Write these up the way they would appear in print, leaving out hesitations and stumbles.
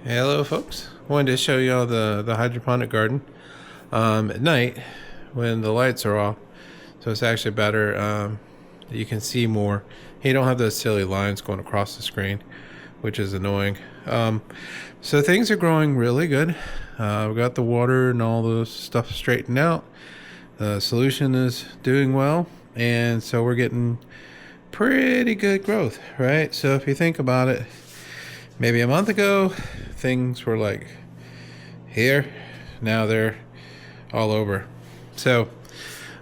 Hello folks, wanted to show you all the hydroponic garden at night when the lights are off, so it's actually better. You can see more. You don't have those silly lines going across the screen, which is annoying. So things are growing really good. We got the water and all the stuff straightened out. The solution is doing well, and so we're getting pretty good growth, right? So if you think about it, maybe a month ago things were like here, now they're all over. So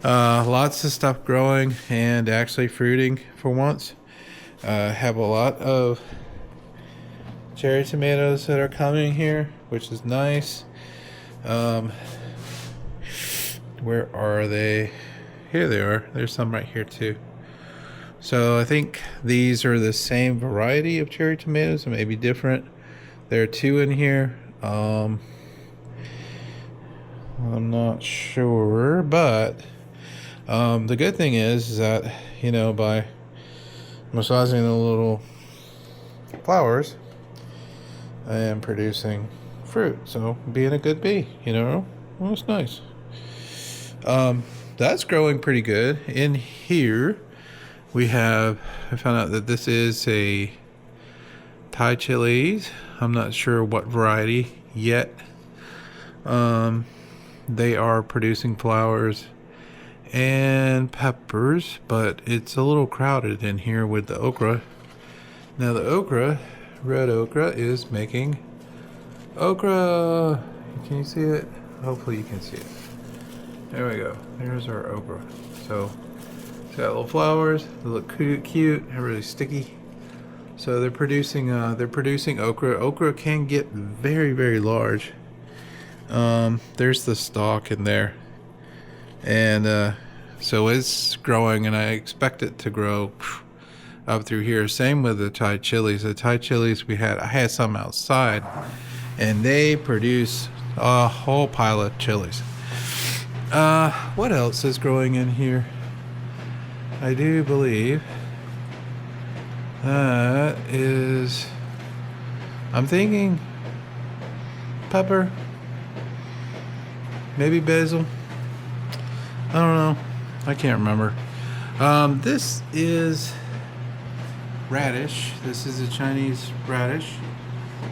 lots of stuff growing and actually fruiting for once. Have a lot of cherry tomatoes that are coming here, which is nice. Where are they? Here they are. There's some right here too. So I think these are the same variety of cherry tomatoes, maybe different. There are two in here. I'm not sure, but the good thing is that, by massaging the little flowers, I am producing fruit. So being a good bee, well, it's nice. That's growing pretty good. In here, I found out that this is a Thai chilies. I'm not sure what variety yet. They are producing flowers and peppers, but it's a little crowded in here with the okra. Now the red okra is making okra. Can you see it? Hopefully you can see it. There we go. There's our okra. So it's got little flowers. They look cute. They're really sticky. So they're producing okra. Okra can get very, very large. There's the stalk in there, and so it's growing, and I expect it to grow up through here. Same with the Thai chilies. The Thai chilies I had some outside, and they produce a whole pile of chilies. What else is growing in here? I do believe that is, I'm thinking pepper, maybe basil. I don't know. I can't remember. This is radish. This is a Chinese radish.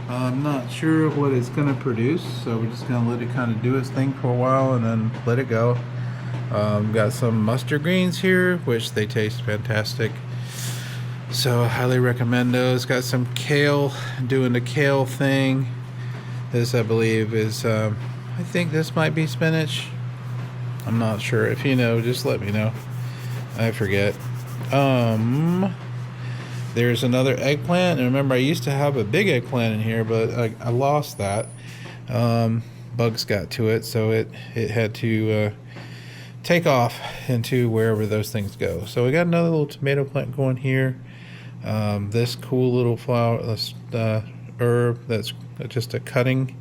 I'm not sure what it's going to produce, so we're just going to let it kind of do its thing for a while and then let it go. Got some mustard greens here, which they taste fantastic. So I highly recommend those. Got some kale, doing the kale thing. This, I believe, is, I think this might be spinach. I'm not sure. If you know, just let me know. I forget. There's another eggplant. And remember, I used to have a big eggplant in here, but I lost that. Bugs got to it, so it had to take off into wherever those things go. So we got another little tomato plant going here. This cool little flower, herb that's just a cutting,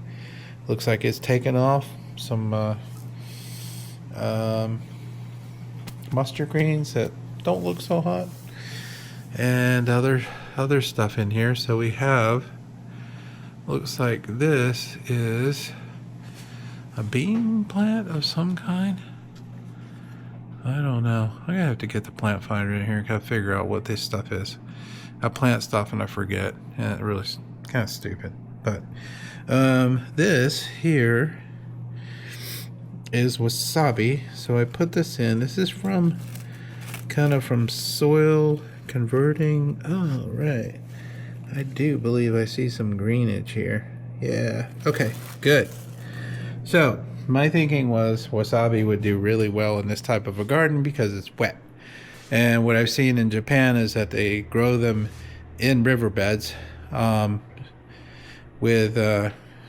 looks like it's taken off. Some mustard greens that don't look so hot, and other stuff in here. So we have, looks like this is a bean plant of some kind. I don't know. I'm gonna have to get the plant finder in here and kind of figure out what this stuff is. I plant stuff and I forget, and it really kind of stupid. But this here is wasabi. So I put this in. This is from soil converting. Oh, right. I do believe I see some greenage here. Yeah. Okay, good. So my thinking was wasabi would do really well in this type of a garden because it's wet. And what I've seen in Japan is that they grow them in riverbeds, with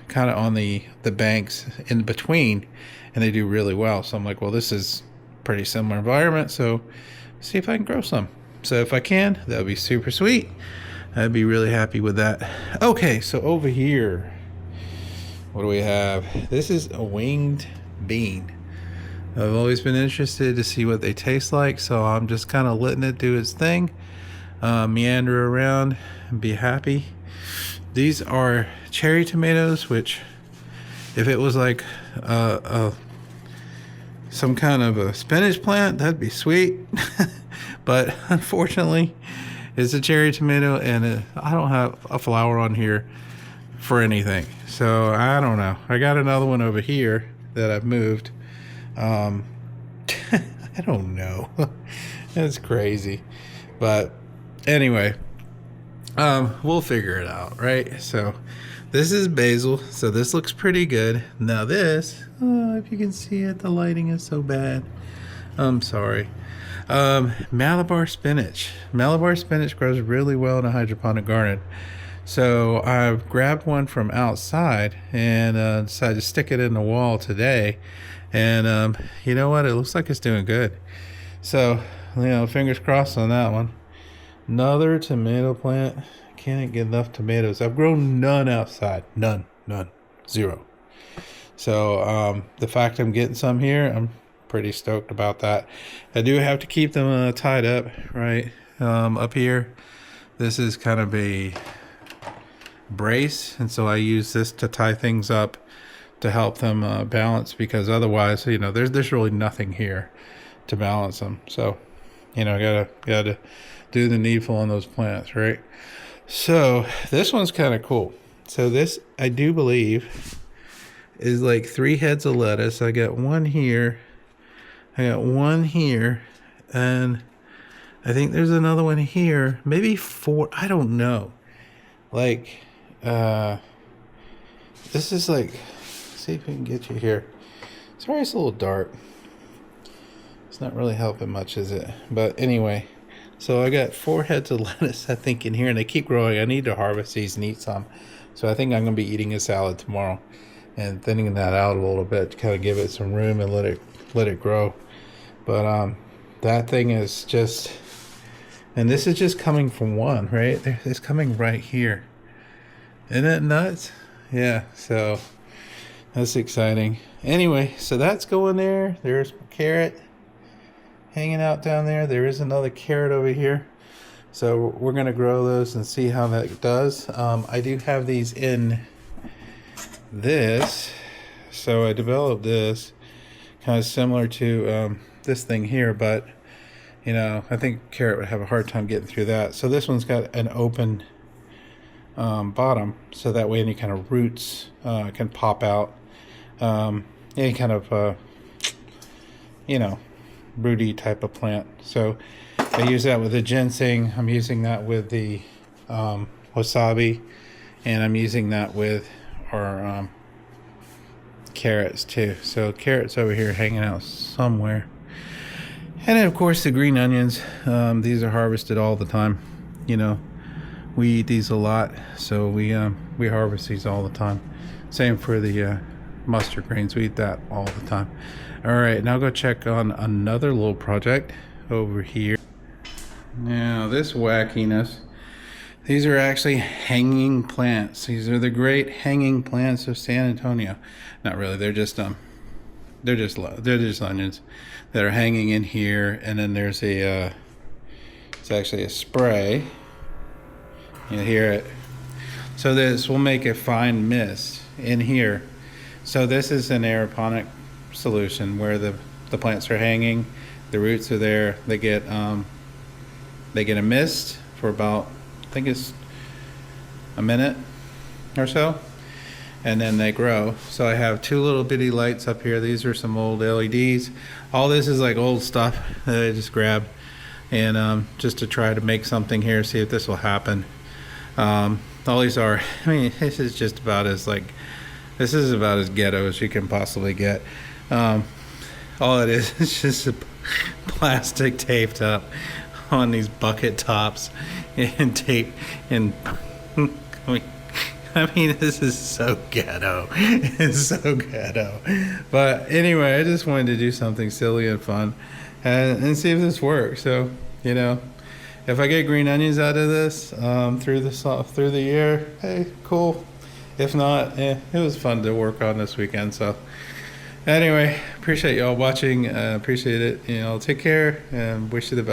kind of on the banks in between, and they do really well. So I'm like, well, this is pretty similar environment, so see if I can grow some. So if I can, that would be super sweet. I'd be really happy with that. Okay, so over here, what do we have? This is a winged bean. I've always been interested to see what they taste like, so I'm just kind of letting it do its thing, meander around and be happy. These are cherry tomatoes, which if it was like some kind of a spinach plant, that'd be sweet. But unfortunately, it's a cherry tomato, and I don't have a flower on here for anything. So I don't know. I got another one over here that I've moved. I don't know. That's crazy. But anyway, we'll figure it out, right? So this is basil, so this looks pretty good. Now this, if you can see it, the lighting is so bad. I'm sorry. Malabar spinach. Malabar spinach grows really well in a hydroponic garden. So I've grabbed one from outside and decided to stick it in the wall today. And you know what? It looks like it's doing good. So, fingers crossed on that one. Another tomato plant. Can't get enough tomatoes. I've grown none outside. None. Zero. So the fact I'm getting some here, I'm pretty stoked about that. I do have to keep them tied up, right? Up here, this is kind of a brace, and so I use this to tie things up to help them balance, because otherwise, there's really nothing here to balance them. So, gotta do the needful on those plants, right? So this one's kind of cool. So this, I do believe, is like 3 heads of lettuce. I got one here, and I think there's another one here, maybe 4. I don't know. Like, this is like, see if we can get you here. Sorry, it's a little dark. It's not really helping much, is it? But anyway, so I got 4 heads of lettuce, I think, in here, and they keep growing. I need to harvest these and eat some. So I think I'm going to be eating a salad tomorrow and thinning that out a little bit to kind of give it some room and let it grow. But that thing is just, and this is just coming from one, right? It's coming right here. Isn't that nuts? Yeah, so that's exciting. Anyway, so that's going there. There's my carrot hanging out down there. There is another carrot over here. So we're going to grow those and see how that does. I do have these in this. So I developed this kind of similar to this thing here, but I think carrot would have a hard time getting through that. So this one's got an open bottom, so that way any kind of roots can pop out. Any kind of rooty type of plant. So I use that with the ginseng. I'm using that with the wasabi, and I'm using that with our carrots too. So carrots over here hanging out somewhere. And then of course the green onions. These are harvested all the time. We eat these a lot, so we harvest these all the time. Same for the mustard greens. We eat that all the time. All right, now go check on another little project over here. Now this wackiness, these are actually hanging plants. These are the great hanging plants of San Antonio. Not really, they're just onions that are hanging in here. And then there's a it's actually a spray. You hear it. So this will make a fine mist in here. So this is an aeroponic solution where the plants are hanging, the roots are there, they get a mist for about, I think it's a minute or so, and then they grow. So I have 2 little bitty lights up here. These are some old LEDs. All this is like old stuff that I just grabbed, and just to try to make something here, see if this will happen. All these are, this is just about as ghetto as you can possibly get. All it is just a plastic taped up on these bucket tops and tape, and this is so ghetto. It's so ghetto. But anyway, I just wanted to do something silly and fun and see if this works. So, if I get green onions out of this through the year, hey, cool. If not, it was fun to work on this weekend. So anyway, appreciate y'all watching. Appreciate it. Take care and wish you the best.